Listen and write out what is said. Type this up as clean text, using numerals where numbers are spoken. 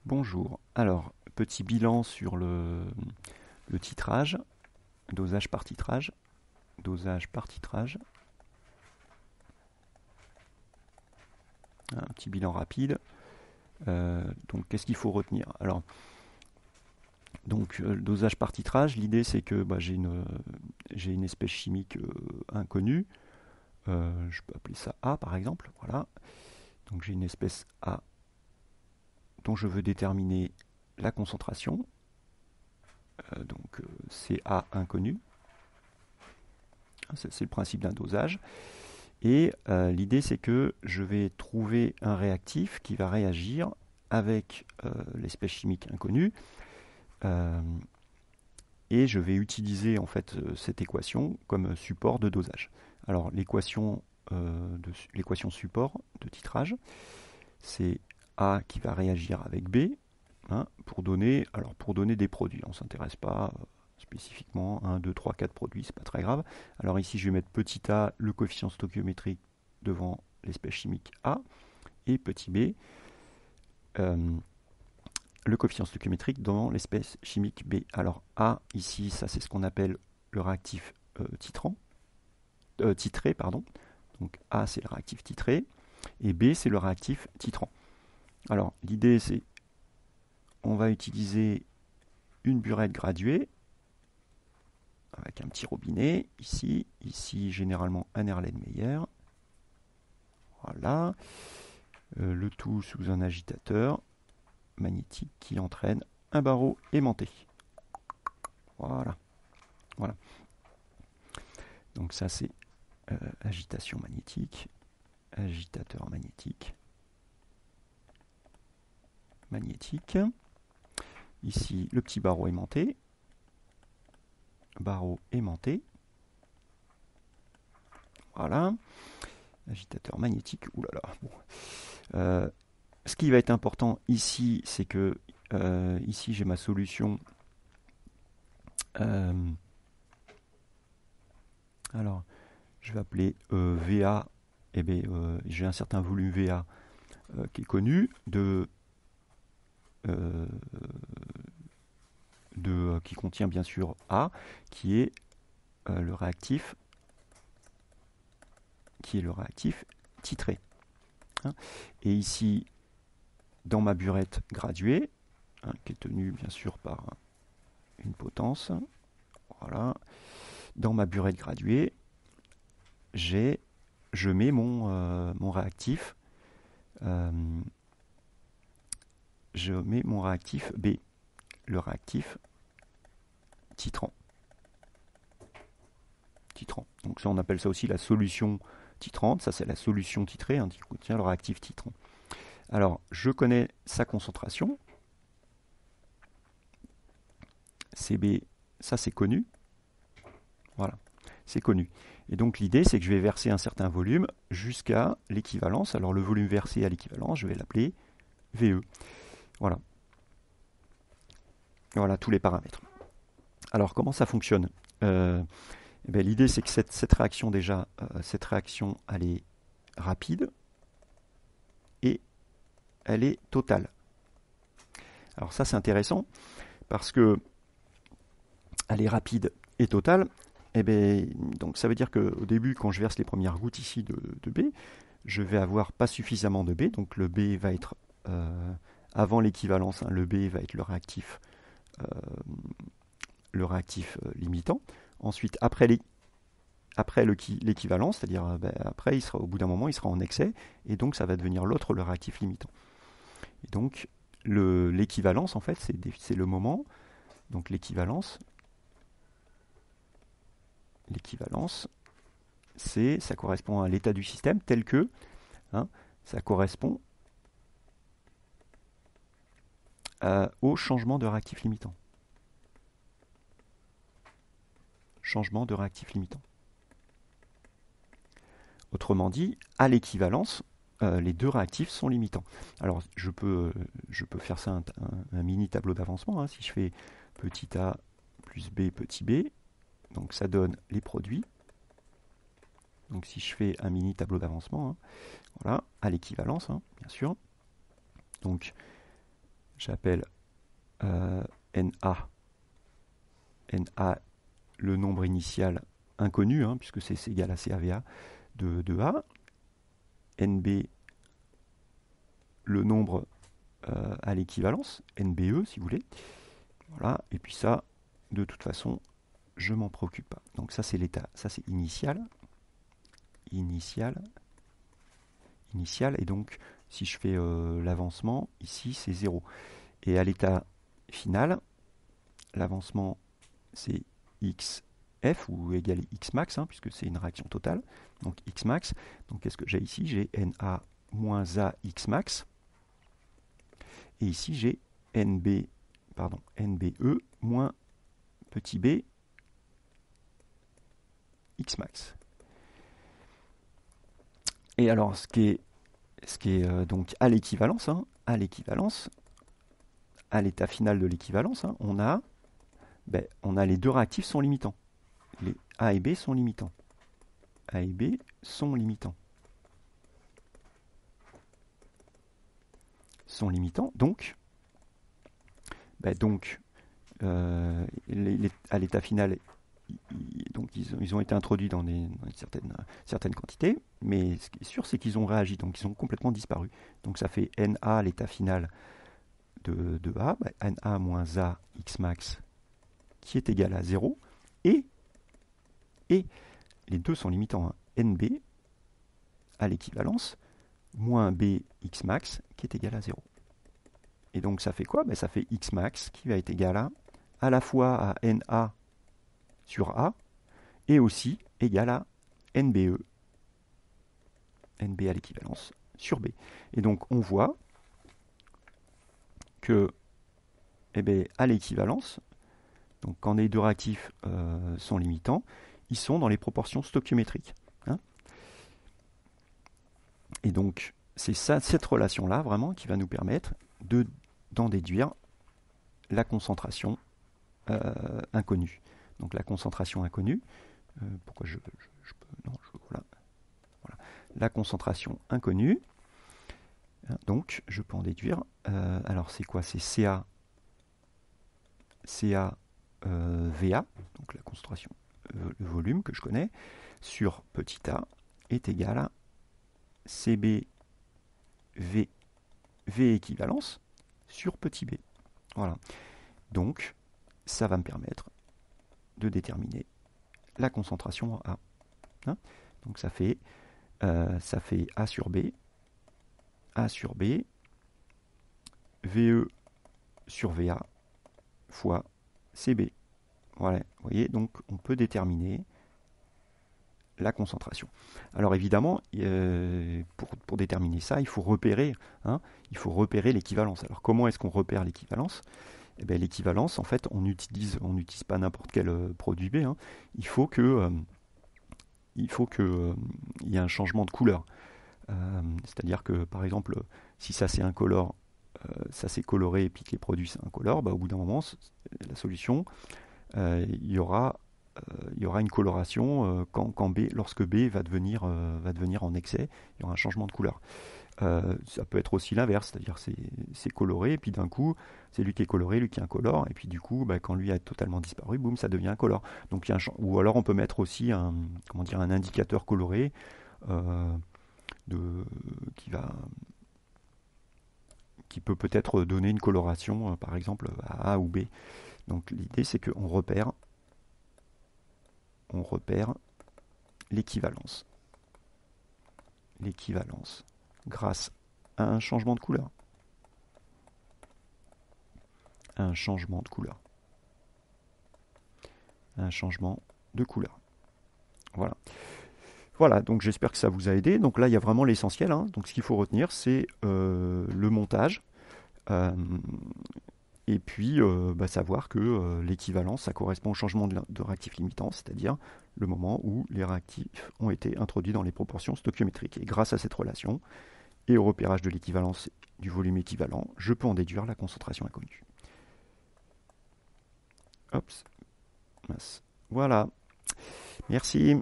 Bonjour. Alors, petit bilan sur le titrage, dosage par titrage, dosage par titrage. Un petit bilan rapide. Donc, qu'est-ce qu'il faut retenir? Alors, donc, le dosage par titrage, l'idée c'est que j'ai une espèce chimique inconnue. Je peux appeler ça A par exemple. Voilà. Donc, j'ai une espèce A dont je veux déterminer la concentration. C'est A inconnu. C'est le principe d'un dosage. Et l'idée, c'est que je vais trouver un réactif qui va réagir avec l'espèce chimique inconnue. euh, et je vais utiliser en fait cette équation comme support de dosage. Alors l'équation support de titrage, c'est A qui va réagir avec B, hein, pour donner des produits. On ne s'intéresse pas spécifiquement à 1, 2, 3, 4 produits, c'est pas très grave. Alors ici, je vais mettre petit a, le coefficient stoichiométrique devant l'espèce chimique A, et petit b, euh, le coefficient stoichiométrique devant l'espèce chimique B. Alors A, ici, ça c'est ce qu'on appelle le réactif titré, pardon. Donc A, c'est le réactif titré, et B, c'est le réactif titrant. Alors l'idée, c'est on va utiliser une burette graduée avec un petit robinet ici, généralement un Erlenmeyer. Voilà, le tout sous un agitateur magnétique qui entraîne un barreau aimanté. Voilà, voilà. Donc ça c'est agitation magnétique, agitateur magnétique, magnétique. Ici le petit barreau aimanté, Voilà, agitateur magnétique. Ouh là là. Bon. Ce qui va être important ici, c'est que ici j'ai ma solution. Alors, je vais appeler VA. Eh bien, j'ai un certain volume VA qui est connu qui contient bien sûr A, qui est le réactif titré. Hein. Et ici, dans ma burette graduée, hein, qui est tenue bien sûr par une potence, voilà, dans ma burette graduée, je mets mon réactif, je mets mon réactif B, le réactif titrant. Donc ça, on appelle ça aussi la solution titrante. Ça, c'est la solution titrée, hein, qui contient le réactif titrant. Alors, je connais sa concentration. CB, ça c'est connu. Voilà, c'est connu. Et donc l'idée, c'est que je vais verser un certain volume jusqu'à l'équivalence. Alors le volume versé à l'équivalence, je vais l'appeler VE. Voilà. Voilà tous les paramètres. Alors comment ça fonctionne? L'idée, c'est que cette réaction déjà, cette réaction, elle est rapide et elle est totale. Alors ça, c'est intéressant parce que elle est rapide et totale. Donc ça veut dire qu'au début, quand je verse les premières gouttes ici de B, je vais avoir pas suffisamment de B. Donc le B va être avant l'équivalence, hein, le B va être le réactif limitant. Ensuite, après l'équivalence, c'est-à-dire après, au bout d'un moment, il sera en excès, et donc ça va devenir l'autre, le réactif limitant. Et donc l'équivalence, en fait, c'est le moment. Donc l'équivalence, ça correspond à l'état du système tel que, hein, ça correspond au changement de réactif limitant. Changement de réactif limitant. Autrement dit, à l'équivalence, les deux réactifs sont limitants. Alors, je peux faire ça un mini tableau d'avancement. Hein, si je fais petit a plus b, petit b, donc ça donne les produits. Donc, si je fais un mini tableau d'avancement, hein, voilà, à l'équivalence, hein, bien sûr. Donc, j'appelle NA. NA, le nombre initial inconnu, hein, puisque c'est égal à CAVA de A. NB, le nombre à l'équivalence, NBE si vous voulez. Voilà, et puis ça, de toute façon, je m'en préoccupe pas. Donc ça c'est l'état, ça c'est initial. Initial, et donc si je fais l'avancement, ici c'est 0. Et à l'état final, l'avancement c'est xf ou égal x max, hein, puisque c'est une réaction totale. Donc x max, donc qu'est-ce que j'ai ici? J'ai Na moins A x max. Et ici j'ai NBE moins petit b x max. Et alors ce qui est donc à l'équivalence, hein, à l'état final de l'équivalence, hein, on a les deux réactifs sont limitants. Les A et B sont limitants. A et B sont limitants. Donc, à l'état final, donc ils ont été introduits dans certaines quantités, mais ce qui est sûr, c'est qu'ils ont réagi, donc ils ont complètement disparu. Donc ça fait Na à l'état final de A, Na moins A x max qui est égal à 0, et les deux sont limitants, hein, NB à l'équivalence moins B x max qui est égal à 0. Et donc ça fait quoi? Ça fait x max qui va être égal à la fois à Na sur A et aussi égal à NBE, NB à l'équivalence sur B. Et donc on voit que à l'équivalence, donc quand les deux réactifs sont limitants, ils sont dans les proportions stoichiométriques. Hein. Et donc c'est cette relation-là vraiment qui va nous permettre d'en déduire la concentration inconnue. Donc la concentration inconnue, pourquoi je peux, non, voilà. La concentration inconnue, donc je peux en déduire, alors c'est quoi? C'est VA, donc la concentration, le volume que je connais, sur petit a est égal à CB V équivalence sur petit b. Voilà. Donc, ça va me permettre de déterminer la concentration en A. Hein, donc ça fait A sur B, VE sur VA fois CB. Voilà, vous voyez, donc on peut déterminer la concentration. Alors évidemment, pour déterminer ça, il faut repérer l'équivalence. Alors comment est-ce qu'on repère l'équivalence? L'équivalence, en fait, on n'utilise pas n'importe quel produit B. Hein. Il faut que il y ait un changement de couleur. C'est-à-dire que, par exemple, si ça c'est incolore, ça c'est coloré et puis que les produits c'est incolore, au bout d'un moment, la solution, il y aura une coloration lorsque B va devenir en excès, il y aura un changement de couleur. Ça peut être aussi l'inverse, c'est-à-dire c'est coloré, et puis d'un coup, c'est lui qui est coloré, lui qui est incolore, et puis du coup, quand lui a totalement disparu, boum, ça devient incolore. Donc, ou alors on peut mettre aussi un indicateur coloré qui peut peut-être donner une coloration, par exemple à A ou B. Donc l'idée c'est qu'on repère l'équivalence grâce à un changement de couleur. Un changement de couleur. Voilà, donc j'espère que ça vous a aidé. Donc là, il y a vraiment l'essentiel. Hein. Donc ce qu'il faut retenir, c'est le montage. Et puis savoir que l'équivalence, ça correspond au changement de réactif limitant, c'est-à-dire le moment où les réactifs ont été introduits dans les proportions stoichiométriques. Et grâce à cette relation et au repérage de l'équivalence du volume équivalent, je peux en déduire la concentration inconnue. Hop, mince. Voilà. Merci.